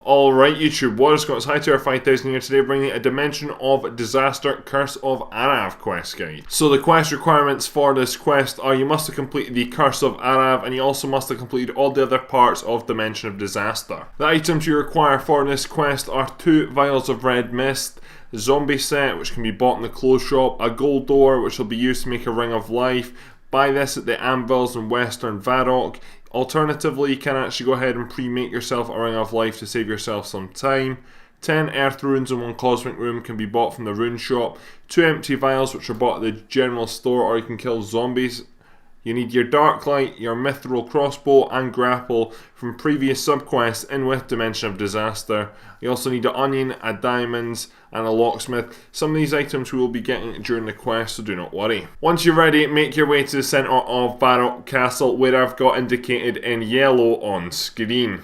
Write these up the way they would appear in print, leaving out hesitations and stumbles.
Alright YouTube, what is going on? Hightower 5000 here today, bringing a Dimension of Disaster Curse of Arrav quest guide. So the quest requirements for this quest are you must have completed the Curse of Arrav and you also must have completed all the other parts of Dimension of Disaster. The items you require for this quest are 2 vials of red mist, a zombie set which can be bought in the clothes shop, a gold door which will be used to make a ring of life. Buy this at the anvils in Western Varrock. Alternatively, you can actually go ahead and pre-make yourself a ring of life to save yourself some time. 10 earth runes and 1 cosmic rune can be bought from the rune shop. 2 empty vials which are bought at the general store, or you can kill zombies. You need your dark light, your mithril crossbow and grapple from previous subquests in with Dimension of Disaster. You also need an onion, a diamonds and a locksmith. Some of these items we will be getting during the quest, so do not worry. Once you're ready, make your way to the centre of Varrock Castle, where I've got indicated in yellow on screen.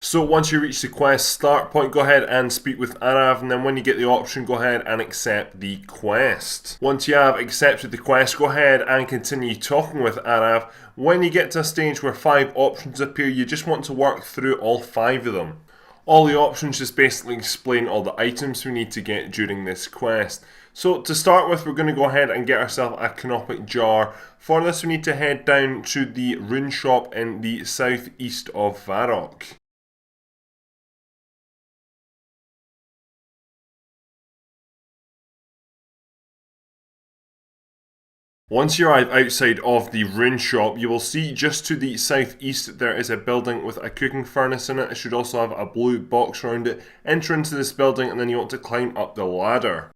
So once you reach the quest start point, go ahead and speak with Arrav, and then when you get the option, go ahead and accept the quest. Once you have accepted the quest, go ahead and continue talking with Arrav. When you get to a stage where 5 options appear, you just want to work through all 5 of them. All the options just basically explain all the items we need to get during this quest. So to start with, we're going to go ahead and get ourselves a Canopic Jar. For this we need to head down to the rune shop in the southeast of Varrock. Once you arrive outside of the rune shop, you will see just to the southeast there is a building with a cooking furnace in it. It should also have a blue box around it. Enter into this building and then you want to climb up the ladder.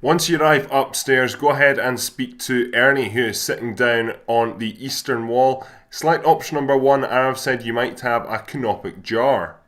Once you arrive upstairs, go ahead and speak to Ernie, who is sitting down on the eastern wall. Select option number 1. Arrav said you might have a Canopic Jar.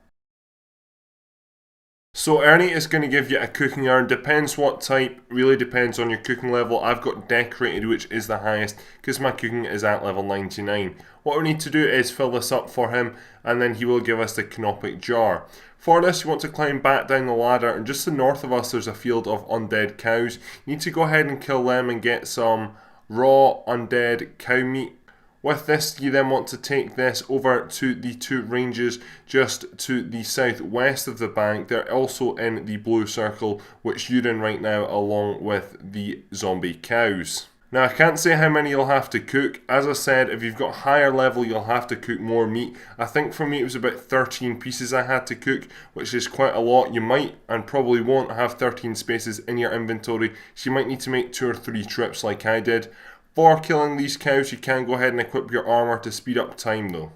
So Ernie is going to give you a cooking urn, depends what type, really depends on your cooking level. I've got decorated, which is the highest, because my cooking is at level 99. What we need to do is fill this up for him, and then he will give us the Canopic Jar. For this, you want to climb back down the ladder, and just to the north of us there's a field of undead cows. You need to go ahead and kill them and get some raw undead cow meat. With this, you then want to take this over to the 2 ranges just to the southwest of the bank. They're also in the blue circle, which you're in right now, along with the zombie cows. Now, I can't say how many you'll have to cook. As I said, if you've got higher level, you'll have to cook more meat. I think for me it was about 13 pieces I had to cook, which is quite a lot. You might and probably won't have 13 spaces in your inventory, so you might need to make 2 or 3 trips like I did. For killing these cows, you can go ahead and equip your armor to speed up time though.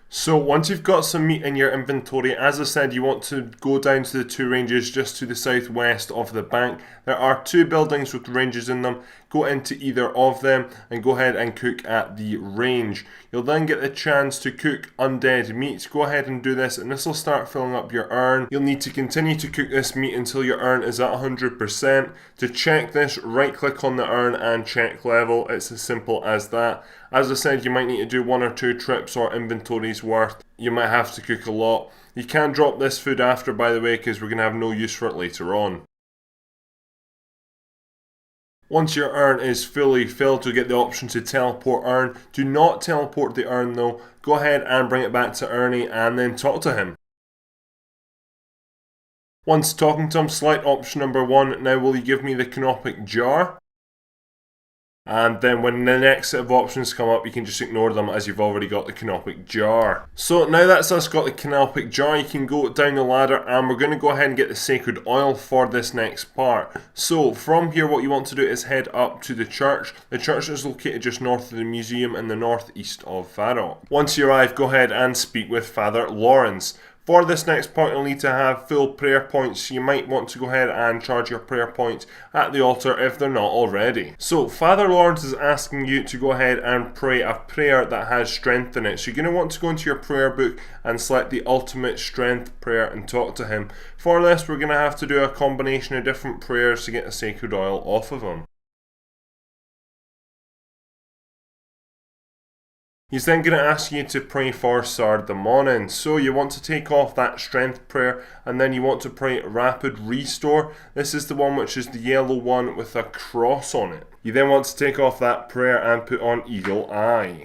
So once you've got some meat in your inventory, as I said, you want to go down to the 2 ranges just to the southwest of the bank. There are 2 buildings with ranges in them. Go into either of them and go ahead and cook at the range. You'll then get the chance to cook undead meat. Go ahead and do this and this will start filling up your urn. You'll need to continue to cook this meat until your urn is at 100%. To check this, right click on the urn and check level. It's as simple as that. As I said, you might need to do 1 or 2 trips or inventories worth. You might have to cook a lot. You can drop this food after, by the way, because we're going to have no use for it later on. Once your urn is fully filled, you'll get the option to teleport urn. Do not teleport the urn though. Go ahead and bring it back to Ernie and then talk to him. Once talking to him, select option number 1. Now will you give me the Canopic Jar? And then when the next set of options come up, you can just ignore them as you've already got the Canopic Jar. So now that's us got the Canopic Jar, you can go down the ladder and we're going to go ahead and get the Sacred Oil for this next part. So from here what you want to do is head up to the church. The church is located just north of the museum in the northeast of Varrock. Once you arrive, go ahead and speak with Father Lawrence. For this next point, you'll need to have full prayer points. You might want to go ahead and charge your prayer points at the altar if they're not already. So Father Lawrence is asking you to go ahead and pray a prayer that has strength in it. So you're going to want to go into your prayer book and select the ultimate strength prayer and talk to him. For this, we're going to have to do a combination of different prayers to get the sacred oil off of him. He's then going to ask you to pray for Sardamonin. So you want to take off that strength prayer and then you want to pray rapid restore. This is the one which is the yellow one with a cross on it. You then want to take off that prayer and put on eagle eye.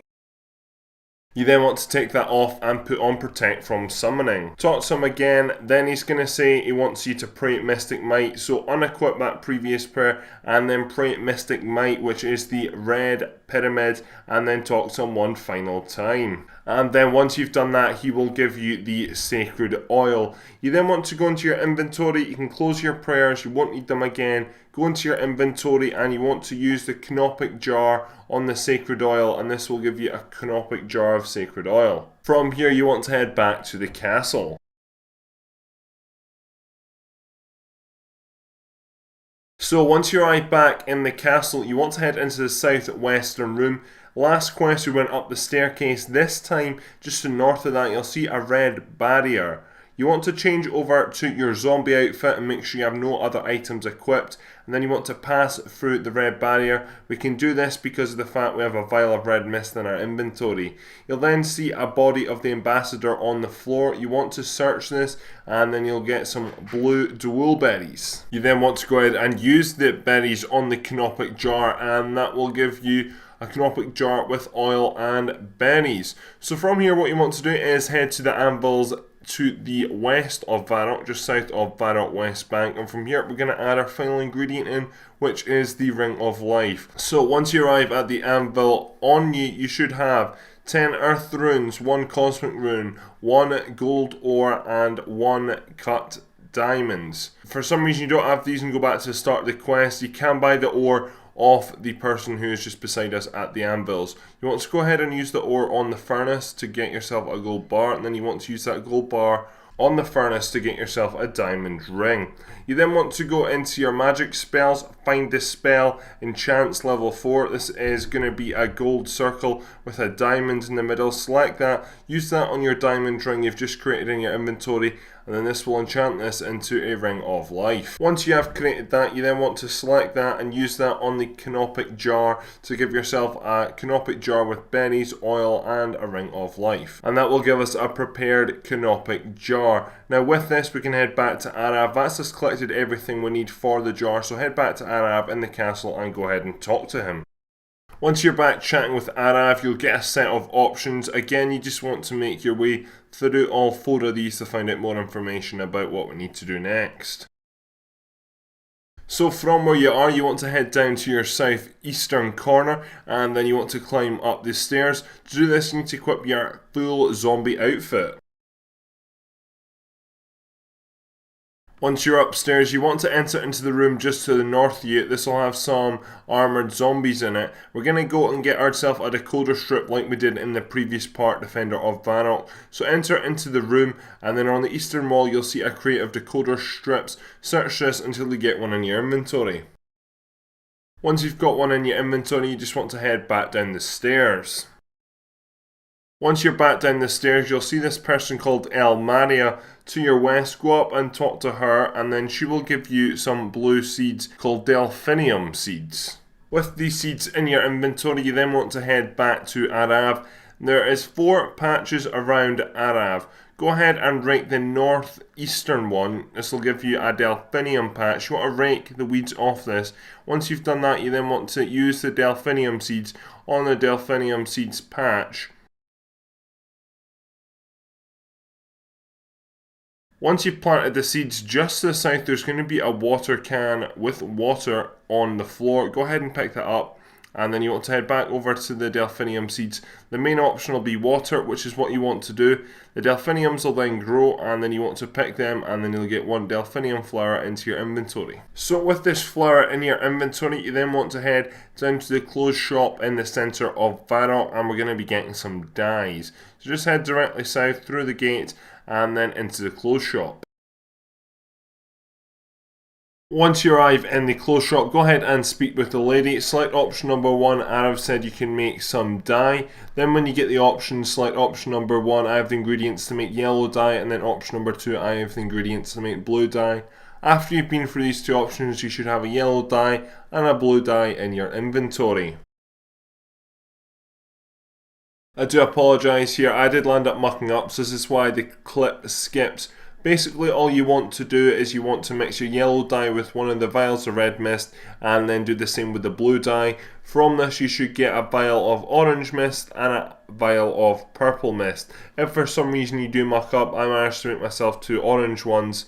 You then want to take that off and put on Protect from Summoning. Talk to him again, then he's going to say he wants you to pray Mystic Might, so unequip that previous prayer and then pray Mystic Might, which is the red pyramid, and then talk to him one final time. And then once you've done that, he will give you the Sacred Oil. You then want to go into your inventory, you can close your prayers, you won't need them again. Go into your inventory and you want to use the Canopic Jar on the Sacred Oil, and this will give you a Canopic Jar of Sacred Oil. From here you want to head back to the castle. So once you arrive back in the castle, you want to head into the southwestern room. Last quest we went up the staircase. This time, just to the north of that, you'll see a red barrier. You want to change over to your zombie outfit and make sure you have no other items equipped, and then you want to pass through the red barrier. We can do this because of the fact we have a vial of red mist in our inventory. You'll then see a body of the ambassador on the floor. You want to search this and then you'll get some blue Dewul berries. You then want to go ahead and use the berries on the Canopic Jar, and that will give you a Canopic Jar with oil and berries. So from here what you want to do is head to the anvils to the west of Varrock, just south of Varrock West Bank, and from here we're going to add our final ingredient in, which is the Ring of Life. So once you arrive at the anvil, on you, you should have 10 earth runes, 1 cosmic rune, 1 gold ore, and 1 cut diamonds. For some reason you don't have these and go back to the start of the quest, you can buy the ore off the person who is just beside us at the anvils. You want to go ahead and use the ore on the furnace to get yourself a gold bar, and then you want to use that gold bar on the furnace to get yourself a diamond ring. You then want to go into your magic spells, find the spell Enchants level 4. This is going to be a gold circle with a diamond in the middle. Select that, use that on your diamond ring you've just created in your inventory, and then this will enchant this into a Ring of Life. Once you have created that, you then want to select that and use that on the Canopic Jar to give yourself a Canopic Jar with berries, oil, and a Ring of Life. And that will give us a prepared Canopic Jar. Now with this we can head back to Arrav. That's just collected everything we need for the jar, so head back to Arrav in the castle and go ahead and talk to him. Once you're back chatting with Arrav, you'll get a set of options. Again, you just want to make your way through all 4 of these to find out more information about what we need to do next. So from where you are, you want to head down to your southeastern corner, and then you want to climb up the stairs. To do this, you need to equip your full zombie outfit. Once you're upstairs, you want to enter into the room just to the north of you. This will have some armoured zombies in it. We're going to go and get ourselves a decoder strip like we did in the previous part, Defender of Varrock. So enter into the room, and then on the eastern wall you'll see a crate of decoder strips. Search this until you get one in your inventory. Once you've got one in your inventory, you just want to head back down the stairs. Once you're back down the stairs, you'll see this person called El Maria to your west. Go up and talk to her, and then she will give you some blue seeds called Delphinium seeds. With these seeds in your inventory, you then want to head back to Arrav. There is 4 patches around Arrav. Go ahead and rake the northeastern one. This will give you a Delphinium patch. You want to rake the weeds off this. Once you've done that, you then want to use the Delphinium seeds on the Delphinium seeds patch. Once you've planted the seeds just to the south, there's going to be a water can with water on the floor. Go ahead and pick that up, and then you want to head back over to the Delphinium seeds. The main option will be water, which is what you want to do. The Delphiniums will then grow, and then you want to pick them, and then you'll get 1 Delphinium flower into your inventory. So with this flower in your inventory, you then want to head down to the clothes shop in the centre of Varrock, and we're going to be getting some dyes. So just head directly south through the gate and then into the clothes shop. Once you arrive in the clothes shop, go ahead and speak with the lady. Select option number 1. Arrav said you can make some dye. Then when you get the option, select option number 1. I have the ingredients to make yellow dye, and then option number 2. I have the ingredients to make blue dye. After you've been through these 2 options, you should have a yellow dye and a blue dye in your inventory. I do apologise here, I did land up mucking up, so this is why the clip skipped Basically all you want to do is you want to mix your yellow dye with one of the vials of red mist and then do the same with the blue dye. From this you should get a vial of orange mist and a vial of purple mist. If for some reason you do muck up, I managed to make myself 2 orange ones.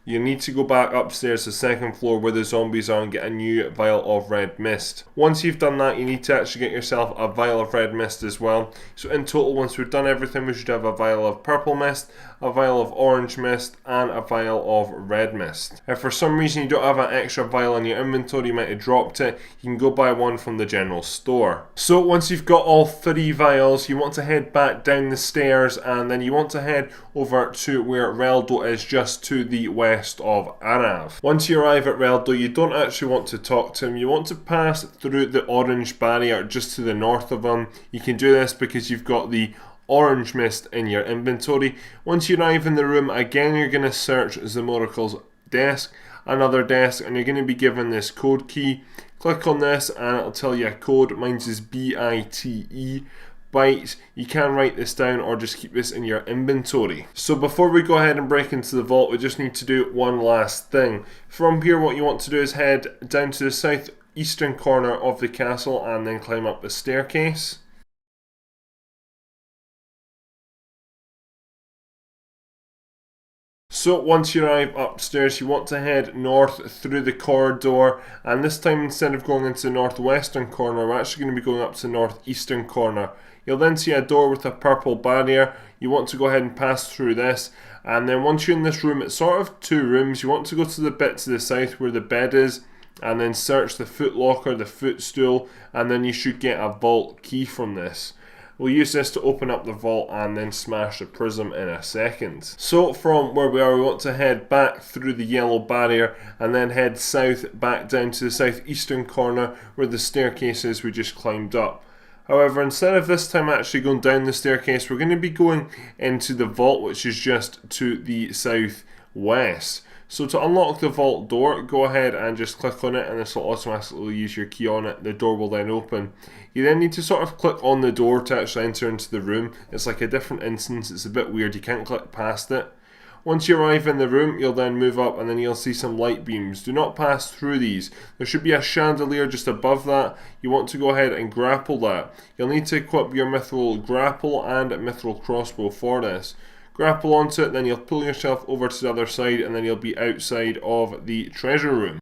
You need to go back upstairs to the second floor where the zombies are and get a new vial of red mist. Once you've done that, you need to actually get yourself a vial of red mist as well. So in total, once we've done everything, we should have a vial of purple mist, a vial of orange mist, and a vial of red mist. If for some reason you don't have an extra vial in your inventory, you might have dropped it, you can go buy one from the general store. So once you've got all 3 vials, you want to head back down the stairs and then you want to head over to where Reldo is, just to the west of Arrav. Once you arrive at Reldo, you don't actually want to talk to him. You want to pass through the orange barrier just to the north of him. You can do this because you've got the orange mist in your inventory. Once you arrive in the room, again you're going to search Zamoracle's desk, another desk, and you're going to be given this code key. Click on this and it'll tell you a code. Mine's is BITE. Bytes. You can write this down or just keep this in your inventory. So before we go ahead and break into the vault, we just need to do one last thing. From here, what you want to do is head down to the southeastern corner of the castle and then climb up the staircase. So once you arrive upstairs, you want to head north through the corridor, and this time instead of going into the northwestern corner, we're actually going to be going up to the northeastern corner. You'll then see a door with a purple barrier. You want to go ahead and pass through this, and then once you're in this room, it's sort of 2 rooms. You want to go to the bit to the south where the bed is, and then search the foot locker, the footstool, and then you should get a vault key from this. We'll use this to open up the vault and then smash the prism in a second. So from where we are, we want to head back through the yellow barrier and then head south back down to the southeastern corner where the staircase is we just climbed up. However, instead of this time actually going down the staircase, we're going to be going into the vault, which is just to the southwest. So to unlock the vault door, go ahead and just click on it and this will automatically use your key on it. The door will then open. You then need to sort of click on the door to actually enter into the room. It's like a different instance, it's a bit weird, you can't click past it. Once you arrive in the room, you'll then move up and then you'll see some light beams. Do not pass through these. There should be a chandelier just above that. You want to go ahead and grapple that. You'll need to equip your mithril grapple and mithril crossbow for this. Grapple onto it, then you'll pull yourself over to the other side and then you'll be outside of the treasure room.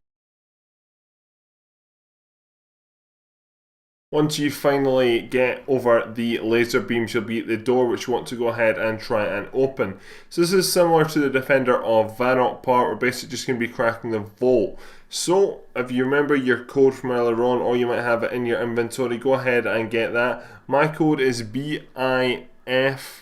Once you finally get over the laser beams, you'll be at the door which you want to go ahead and try and open. So this is similar to the Defender of Varrock part. We're basically just going to be cracking the vault. So if you remember your code from earlier on, or you might have it in your inventory, go ahead and get that. My code is BIFE.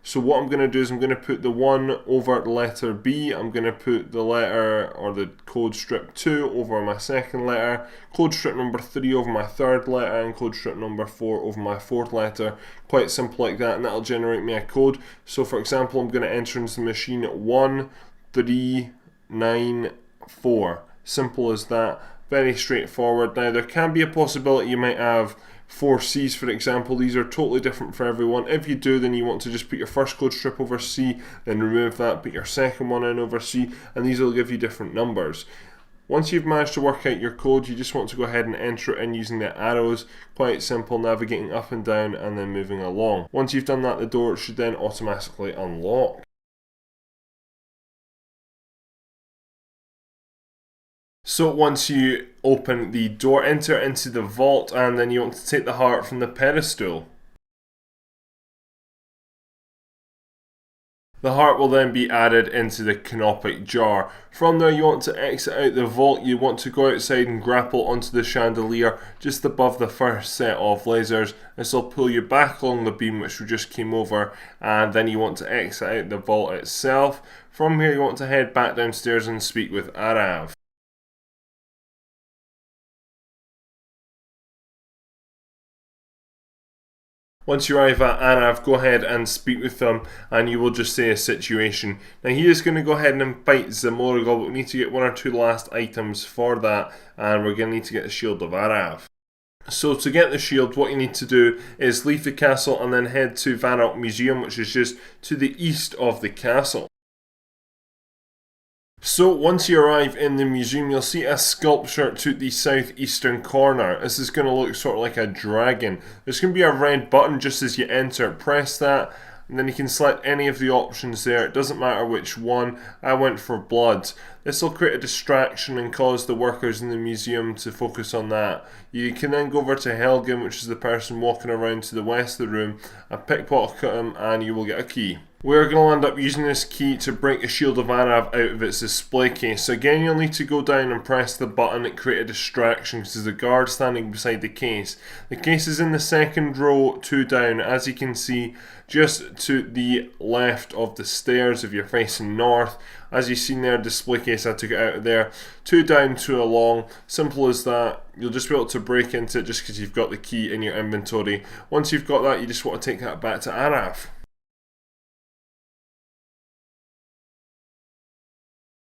So what I'm going to do is I'm going to put the 1 over the letter B, I'm going to put the letter or the code strip 2 over my second letter, code strip number 3 over my third letter, and code strip number 4 over my fourth letter. Quite simple like that, and that'll generate me a code. So for example, I'm going to enter into the machine 1394. Simple as that, very straightforward. Now there can be a possibility you might have 4 C's, for example. These are totally different for everyone. If you do, then you want to just put your first code strip over C, then remove that, put your second one in over C, and these will give you different numbers. Once you've managed to work out your code, you just want to go ahead and enter it in using the arrows. Quite simple, navigating up and down and then moving along. Once you've done that, the door should then automatically unlock. So once you open the door, enter into the vault, and then you want to take the heart from the pedestal. The heart will then be added into the Canopic Jar. From there you want to exit out the vault. You want to go outside and grapple onto the chandelier just above the first set of lasers. This will pull you back along the beam which we just came over, and then you want to exit out the vault itself. From here you want to head back downstairs and speak with Arrav. Once you arrive at Arrav, go ahead and speak with them and you will just say a situation. Now he is going to go ahead and fight Zamoracl, but we need to get 1 or 2 last items for that, and we're going to need to get the shield of Arrav. So to get the shield, what you need to do is leave the castle and then head to Varrock Museum, which is just to the east of the castle. So once you arrive in the museum, you'll see a sculpture to the southeastern corner. This is going to look sort of like a dragon. There's going to be a red button just as you enter. Press that and then you can select any of the options there. It doesn't matter which one. I went for blood. This will create a distraction and cause the workers in the museum to focus on that. You can then go over to Helgen, which is the person walking around to the west of the room, and pickpocket him and you will get a key. We're going to end up using this key to break the Shield of Arrav out of its display case. So again, you'll need to go down and press the button and create a distraction because there's a guard standing beside the case. The case is in the second row, 2 down, as you can see, just to the left of the stairs if you're facing north. As you've seen there, display case, I took it out of there. 2 down, 2 along, simple as that. You'll just be able to break into it just because you've got the key in your inventory. Once you've got that, you just want to take that back to Arrav.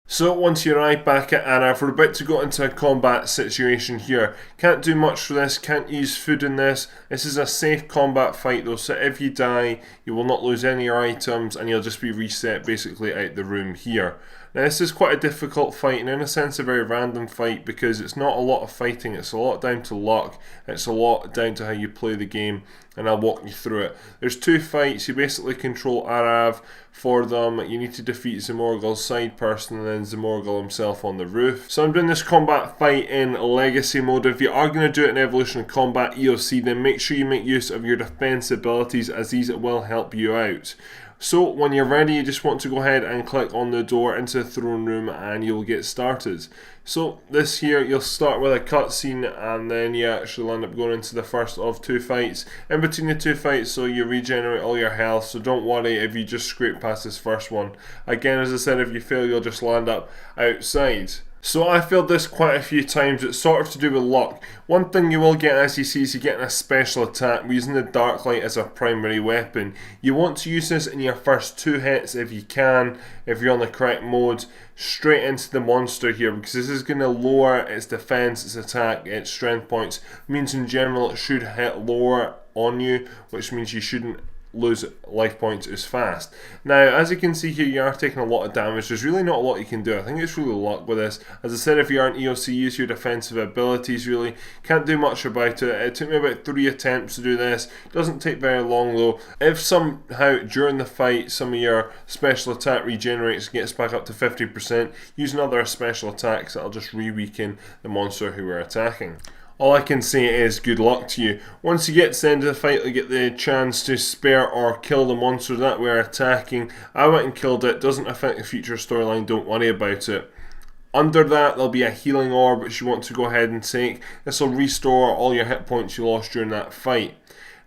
So once you arrive back at Arrav, we're about to go into a combat situation here. Can't do much for this, can't use food in this. This is a safe combat fight though, so if you die, you will not lose any of your items and you'll just be reset basically out the room here. Now this is quite a difficult fight and in a sense a very random fight because it's not a lot of fighting, it's a lot down to luck, it's a lot down to how you play the game, and I'll walk you through it. There's 2 fights, you basically control Arrav for them, you need to defeat Zamorgal's side person and then Zamorgal himself on the roof. So I'm doing this combat fight in Legacy mode. If you are going to do it in Evolution Combat EOC, then make sure you make use of your defense abilities as these will help you out. So when you're ready, you just want to go ahead and click on the door into the throne room and you'll get started. So this here, you'll start with a cutscene and then you actually end up going into the first of 2 fights. In between the 2 fights, so you regenerate all your health, so don't worry if you just scrape past this first one. Again, as I said, if you fail, you'll just land up outside. So I failed this quite a few times. It's sort of to do with luck. One thing you will get, as you see, is you get a special attack using the Dark Light as a primary weapon. You want to use this in your first 2 hits if you can, if you're on the correct mode, straight into the monster here, because this is going to lower its defense, its attack, its strength points. It means in general it should hit lower on you, which means you shouldn't lose life points as fast. Now, as you can see here, you are taking a lot of damage. There's really not a lot you can do. I think it's really luck with this. As I said, if you aren't EOC, use your defensive abilities really. Can't do much about it. It took me about 3 attempts to do this. It doesn't take very long though. If somehow during the fight some of your special attack regenerates and gets back up to 50%, use another special attacks that'll just re-weaken the monster who we're attacking. All I can say is good luck to you. Once you get to the end of the fight, you get the chance to spare or kill the monster that we're attacking. I went and killed it, doesn't affect the future storyline, don't worry about it. Under that, there'll be a healing orb which you want to go ahead and take. This will restore all your hit points you lost during that fight.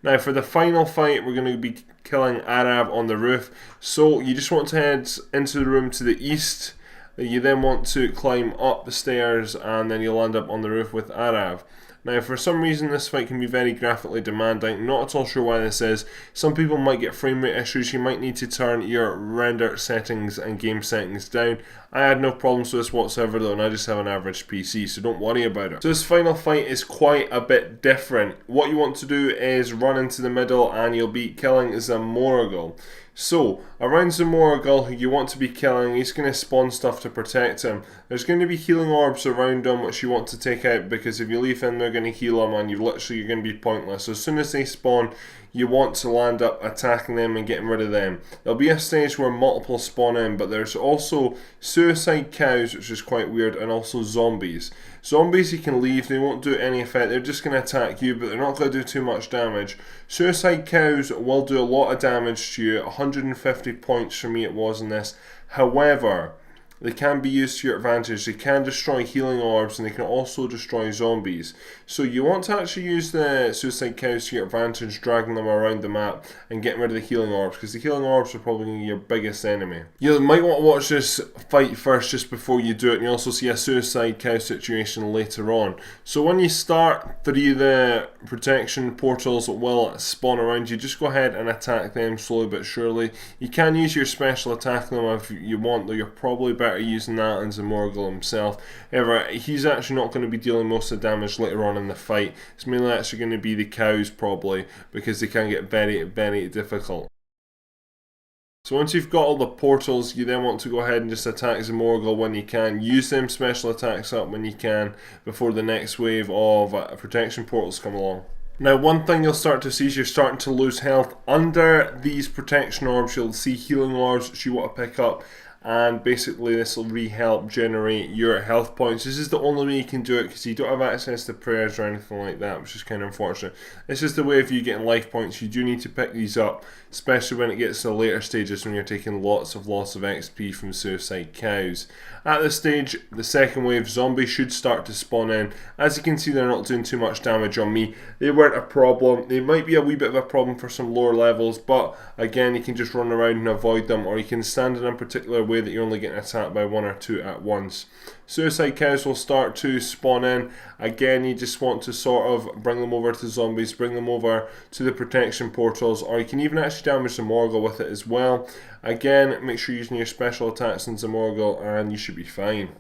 Now for the final fight, we're going to be killing Arrav on the roof. So you just want to head into the room to the east. You then want to climb up the stairs and then you'll end up on the roof with Arrav. Now for some reason this fight can be very graphically demanding, not at all sure why this is. Some people might get frame rate issues, you might need to turn your render settings and game settings down. I had no problems with this whatsoever though, and I just have an average PC, so don't worry about it. So this final fight is quite a bit different. What you want to do is run into the middle and you'll be killing Zamorgal. So, around Zamorgal, who you want to be killing, he's going to spawn stuff to protect him. There's going to be healing orbs around him which you want to take out, because if you leave him, they're going to heal him and you're going to be pointless. So as soon as they spawn, you want to land up attacking them and getting rid of them. There'll be a stage where multiple spawn in, but there's also suicide cows, which is quite weird, and also zombies. Zombies you can leave, they won't do any effect, they're just going to attack you, but they're not going to do too much damage. Suicide cows will do a lot of damage to you, 150 points for me it was in this. However, they can be used to your advantage. They can destroy healing orbs and they can also destroy zombies. So you want to actually use the suicide cows to your advantage, dragging them around the map and getting rid of the healing orbs, because the healing orbs are probably your biggest enemy. You might want to watch this fight first just before you do it, and you also see a suicide cow situation later on. So when you start, 3 of the protection portals will spawn around you. Just go ahead and attack them slowly but surely. You can use your special attack them if you want, though you're probably better using that than Zamorgal himself. However, he's actually not going to be dealing most of the damage later on in the fight. It's mainly actually going to be the cows probably, because they can get very, very difficult. So once you've got all the portals, you then want to go ahead and just attack Zamorgel when you can. Use them special attacks up when you can before the next wave of protection portals come along. Now, one thing you'll start to see is you're starting to lose health. Under these protection orbs, you'll see healing orbs which you want to pick up, and basically this will help generate your health points. This is the only way you can do it because you don't have access to prayers or anything like that, which is kind of unfortunate. It's just the way of you getting life points. You do need to pick these up, especially when it gets to the later stages when you're taking lots of loss of XP from suicide cows. At this stage, the second wave, zombies should start to spawn in. As you can see, they're not doing too much damage on me. They weren't a problem. They might be a wee bit of a problem for some lower levels, but again, you can just run around and avoid them, or you can stand in a particular way that you're only getting attacked by one or two at once. Suicide cows will start to spawn in. Again, you just want to sort of bring them over to zombies, bring them over to the protection portals, or you can even actually damage the Zamorgel with it as well. Again, make sure you're using your special attacks on Zamorgel and you should be fine.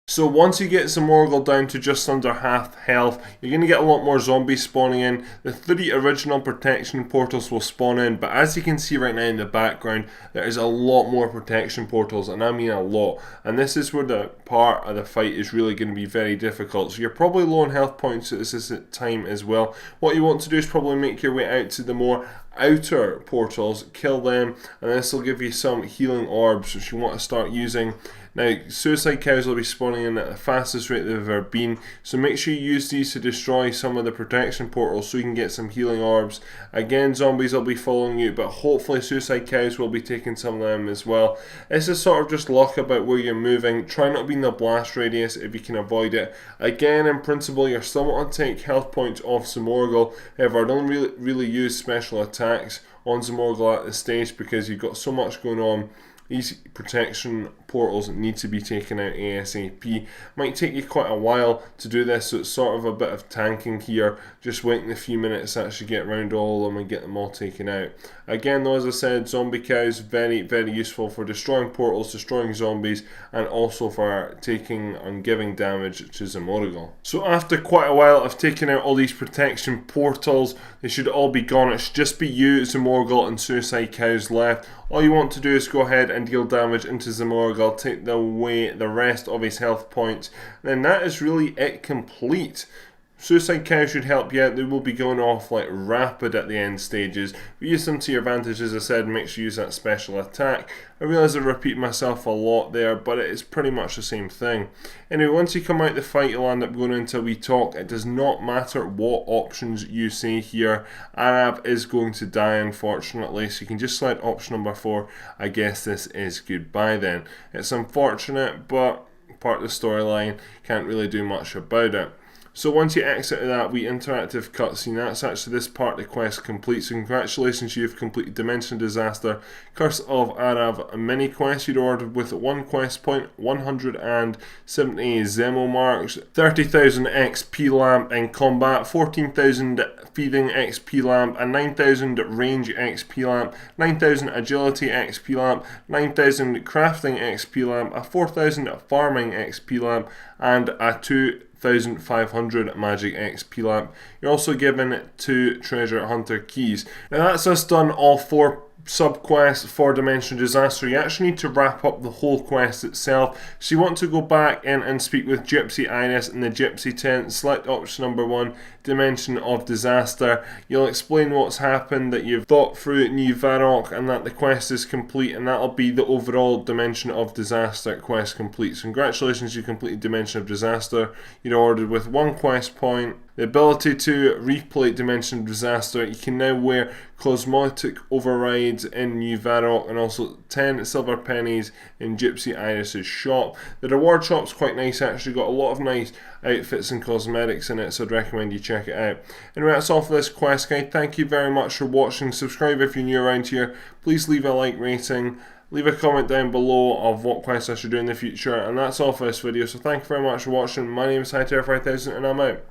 So once you get Zamorgel down to just under half health, you're going to get a lot more zombies spawning in. The 3 original protection portals will spawn in, but as you can see right now in the background, there is a lot more protection portals, and I mean a lot. And this is where the part of the fight is really going to be very difficult. So you're probably low on health points at this time as well. What you want to do is probably make your way out to the more outer portals, kill them, and this will give you some healing orbs which you want to start using. Now, suicide cows will be spawning in at the fastest rate they've ever been, so make sure you use these to destroy some of the protection portals so you can get some healing orbs. Again, zombies will be following you, but hopefully suicide cows will be taking some of them as well. This is sort of just luck about where you're moving. Try not to be in the blast radius if you can avoid it. Again, in principle, you're still want to take health points off Zamorgel. However, I don't really use special attacks on Zamorgel at this stage because you've got so much going on. These protection portals need to be taken out ASAP. Might take you quite a while to do this, so it's sort of a bit of tanking here, just waiting a few minutes to actually get around all of them and get them all taken out. Again though, as I said, zombie cows, very useful for destroying portals, destroying zombies, and also for taking and giving damage to Zamorgel. So after quite a while of taking out all these protection portals, they should all be gone. It should just be you, Zamorgel, and suicide cows left. All you want to do is go ahead and deal damage into Zamorgel, take away the rest of his health points. Then that is really it complete. Suicide cows should help you out. They will be going off like rapid at the end stages. But use them to your advantage, as I said, make sure you use that special attack. I realise I repeat myself a lot there, but it is pretty much the same thing. Anyway, once you come out the fight, you'll end up going into a wee talk. It does not matter what options you say here. Arrav is going to die, unfortunately, so you can just select option number 4. I guess this is goodbye then. It's unfortunate, but part of the storyline, can't really do much about it. So once you exit that wee interactive cutscene, that's actually this part of the quest complete. So congratulations, you've completed Dimension Disaster, Curse of Arrav mini quest. You'd ordered with 1 quest point, 170 Zemo marks, 30,000 XP lamp in combat, 14,000 feeding XP lamp, a 9,000 range XP lamp, 9,000 agility XP lamp, 9,000 crafting XP lamp, a 4,000 farming XP lamp, and a 2,500 magic XP lamp. You're also given 2 treasure hunter keys. Now that's us done all 4 subquests for Dimension Disaster. You actually need to wrap up the whole quest itself. So you want to go back in and speak with Gypsy Iris in the Gypsy tent. Select option number 1, Dimension of Disaster. You'll explain what's happened, that you've thought through New Varrock and that the quest is complete, and that'll be the overall Dimension of Disaster quest complete. So congratulations, you completed Dimension of Disaster. You're ordered with 1 quest point, the ability to replay Dimension of Disaster. You can now wear cosmetic overrides in New Varrock, and also 10 silver pennies in Gypsy Iris's shop. The reward shop's quite nice, actually got a lot of nice outfits and cosmetics in it, so I'd recommend you check it out. Anyway, that's all for this quest guide. Thank you very much for watching. Subscribe if you're new around here. Please leave a like rating. Leave a comment down below of what quests I should do in the future. And that's all for this video, so thank you very much for watching. My name is Hightower 5000 and I'm out.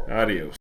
Adios.